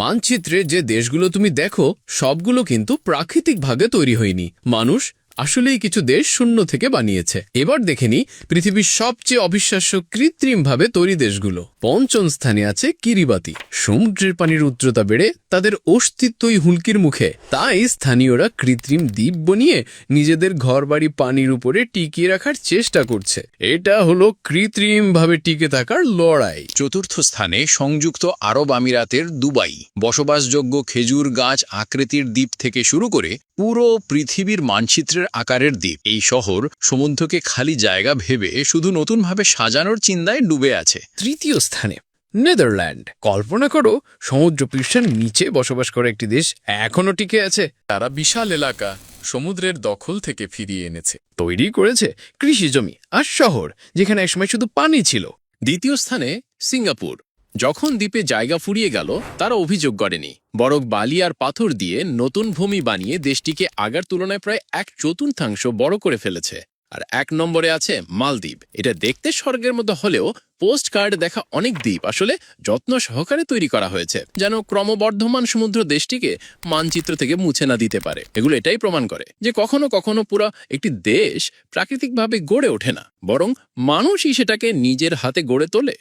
মানচিত্রে যে দেশগুলো তুমি দেখো সবগুলো কিন্তু প্রাকৃতিকভাবে তৈরি হয়নি, মানুষ আসলেই কিছু দেশ শূন্য থেকে বানিয়েছে। এবার দেখে নি পৃথিবীর সবচেয়ে অবিশ্বাস্য কৃত্রিমভাবে তৈরি দেশগুলো। পঞ্চম স্থানে আছে কিরিবাতি। সমুদ্রের পানির উচ্চতা বেড়ে তাদের অস্তিত্বই হুমকির মুখে, তাই স্থানীয়রা কৃত্রিম দ্বীপ বনিয়ে নিজেদের ঘরবাড়ি পানির উপরে টিকিয়ে রাখার চেষ্টা করছে। এটা হলো কৃত্রিমভাবে টিকে থাকার লড়াই। চতুর্থ স্থানে সংযুক্ত আরব আমিরাতের দুবাই। বসবাসযোগ্য খেজুর গাছ আকৃতির দ্বীপ থেকে শুরু করে পুরো পৃথিবীর মানচিত্রের আকারের দ্বীপ। এই শহর সমুদ্রকে খালি জায়গা ভেবে শুধু নতুনভাবে সাজানোর চিন্তায় ডুবে আছে। তৃতীয় স্থানে নেদারল্যান্ড। কল্পনা করো, সমুদ্রপৃষ্ঠের নিচে বসবাস করা একটি দেশ এখনো টিকে আছে। তারা বিশাল এলাকা সমুদ্রের দখল থেকে ফিরিয়ে এনেছে। তৈরি করেছে কৃষি জমি আর শহর যেখানে একসময় শুধু পানি ছিল। দ্বিতীয় স্থানে সিঙ্গাপুর। যখন দ্বীপে জায়গা ফুরিয়ে গেল তারা অভিযোগ করেনি, বরং বালি আর পাথর দিয়ে নতুন ভূমি বানিয়ে দেশটিকে আগের তুলনায় প্রায় 1/4 বড় করে ফেলেছে। আর 1 নম্বরে আছে মালদ্বীপ। এটা দেখতে স্বর্গের মতো হলেও পোস্ট কার্ড দেখা অনেক দ্বীপ আসলে যত্ন সহকারে তৈরি করা হয়েছে, যেন ক্রমবর্ধমান সমুদ্র দেশটিকে মানচিত্র থেকে মুছে না দিতে পারে। এগুলো এটাই প্রমাণ করে যে কখনো কখনো পুরো একটি দেশ প্রাকৃতিকভাবে গড়ে ওঠে না, বরং মানুষই সেটাকে নিজের হাতে গড়ে তোলে।